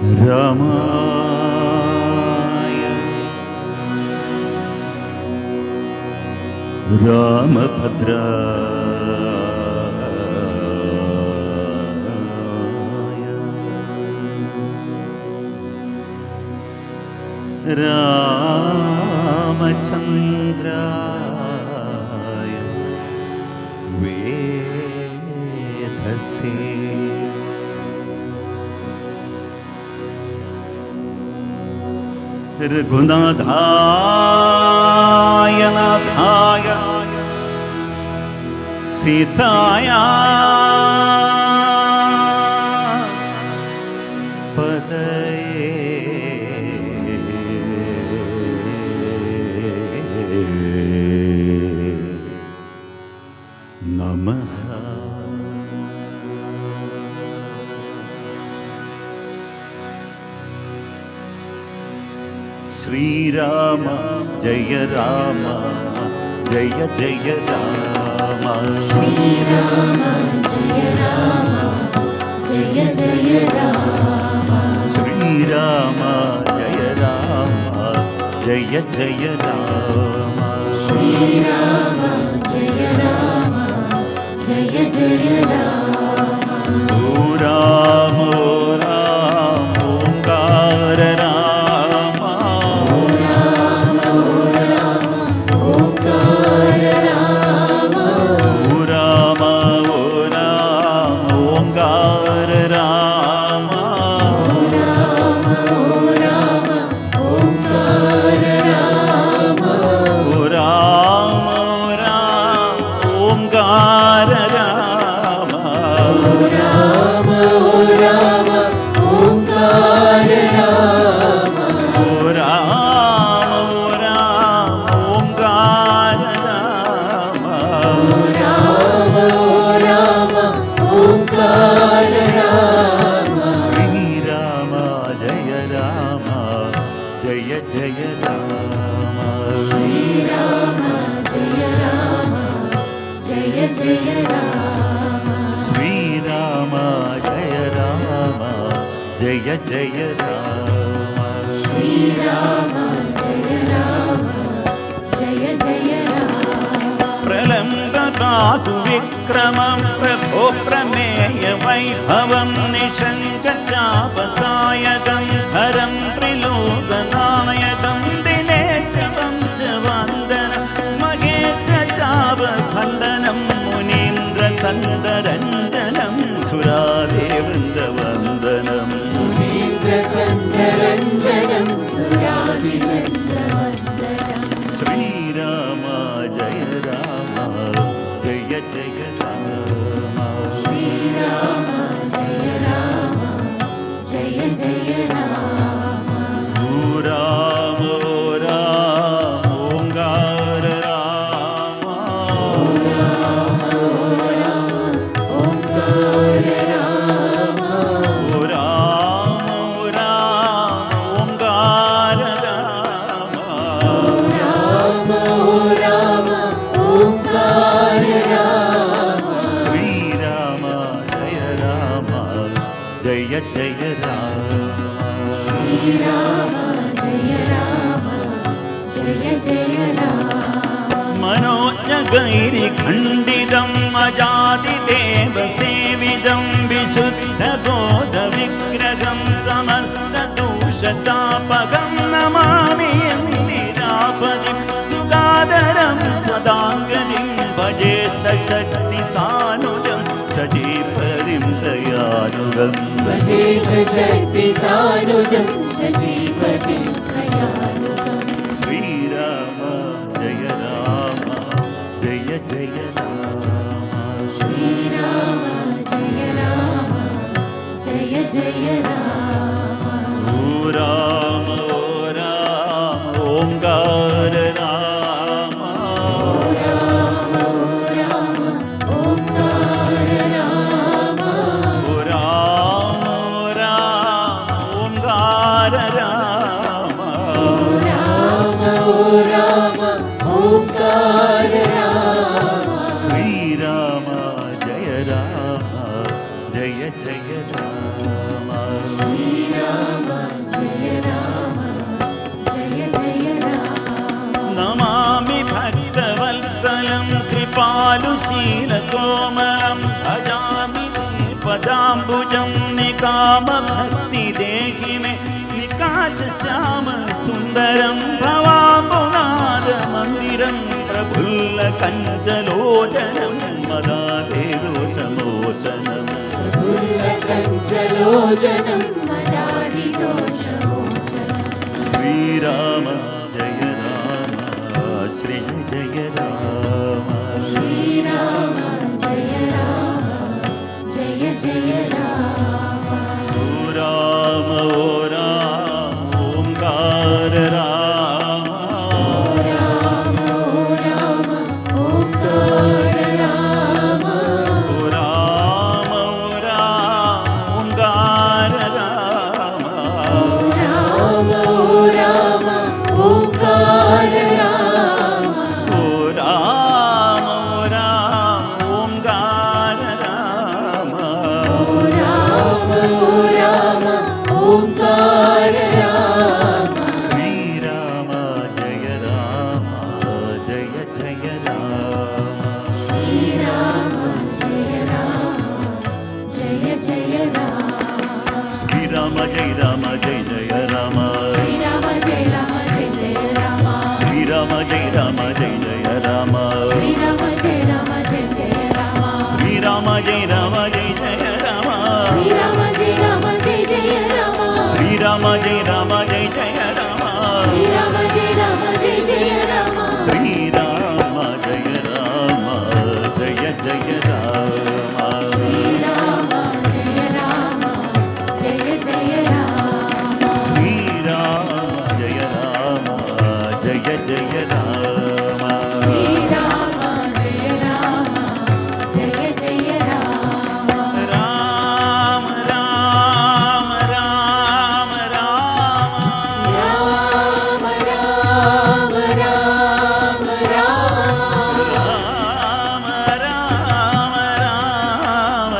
रामाय रामभद्राय रामचन्द्राय वेधसे रघुनाथाय नाथाय सीताया पतये नमः। श्रीराम जय राम जय जय राम। श्रीराम जय राम जय जय राम। श्रीराम जय राम जय जय राम। श्रीराम जय राम जय जय राम। ओ राम ओंकार राम। ओ राम ओंकार राम। ओ राम ओंकार राम। ओ राम ओंकार राम। ओ राम ओंकार राम। ओ राम ओंकार राम। ओ राम ओंकार राम। ओ राम ओंकार राम। श्रीराम जय राम जय जय राम। श्रीराम जय राम जय जय राम। श्रीराम जय राम जय जय राम। श्रीराम जय राम जय जय राम। प्रलम्बबाहु विक्रमं प्रभो प्रमेय वैभवं निषङ्गचापसायकं हरं त्रिलोकनायकं दिनेश वंशवन्दनं महेशशापखण्डनं मुनीन्द्रसन्दरञ्जनं सुरादेवृन्दवन्दनम्। मुनीन्द्रसन्दरञ्जनं सुरादिसन्दवन्दनं। श्रीराम जय राम जय जय राम। श्रीराम जय राम जय जय राम। ओ राम ओंकार राम। ओ राम ओंकार राम। ओ राम ओंकार राम। ओ राम ओंकार राम। श्रीराम जय राम जय जय राम। श्रीराम जय राम जय जय राम। मनोजगैरिखण्डितम् अजादिदेवसेवितं विशुद्धबोधविग्रहं समस्तदोषतापकं नमामि निरापदिं सुगादरं सदाङ्गदिं भजे शक्तिसानुजं सजीपरिं दयानुगम्। भजे शक्तिसानुजं शशीपतिं दयानुगम्। श्रीराम जय राम जय जय राम। श्रीराम जय राम जय जय राम। ओ राम ओंकार राम। ओ राम ओंकार राम। ओ राम ओंकार राम। ओ राम ओंकार राम। श्रीराम जय राम जय जय राम। श्रीराम राम भक्ति देहि में निकास श्याम सुंदरम भवाम्बुनाद मंदिरम प्रफुल्ल कंचलोचनम मदादे दोषमोचनम प्रफुल्लकञ्चलोचनं मदादिदोषमोचनं श्री राम जय राम श्री जय राम श्रीराम जय राम जय जय राम ओ राम ओंकार राम राम ओंकार राम ओ राम ओंकार राम राम ओंकार राम ओ राम ओंकार राम राम ओंकार राम श्री राम जय जय राम श्रीराम जय राम जय जय राम श्री राम जय जय राम श्रीराम जय जय राम श्री राम जय जय राम श्रीराम जय जय राम श्री राम जय जय राम श्रीराम जय जय राम श्री राम जय जय राम श्रीराम जय जय राम श्री राम जय जय राम श्रीराम जय जय राम श्री राम जय जय राम श्रीराम जय जय राम राम राम राम राम राम राम राम राम राम राम राम राम राम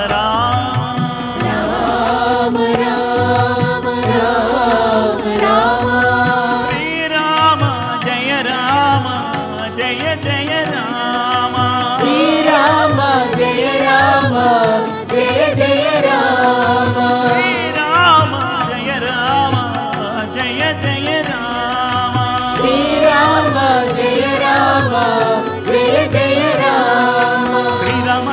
राम राम राम श्री राम जय जय राम श्रीराम जय जय राम श्री राम जय जय राम श्रीराम जय जय राम श्री राम जय जय राम श्रीराम जय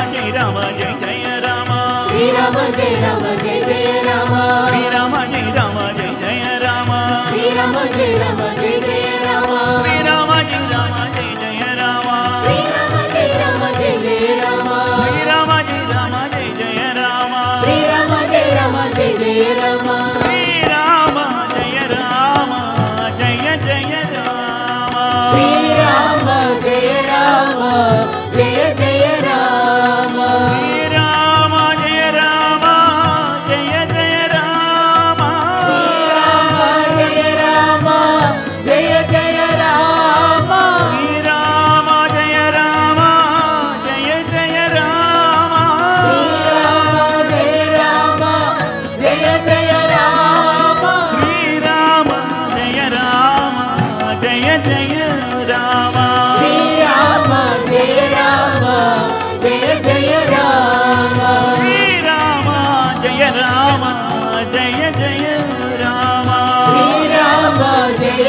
जय राम श्री राम जय जय राम श्रीराम जय जय राम श्री राम जय जय राम श्रीराम जय जय राम श्री राम जय जय राम श्रीराम जय जय राम श्री राम जय जय राम श्रीराम जय जय राम श्री राम जय जय राम श्रीराम जय जय राम श्री राम जय जय राम श्रीराम जय जय राम श्री राम जय जय राम श्रीराम जय जय राम श्री राम जय जय राम श्रीराम जय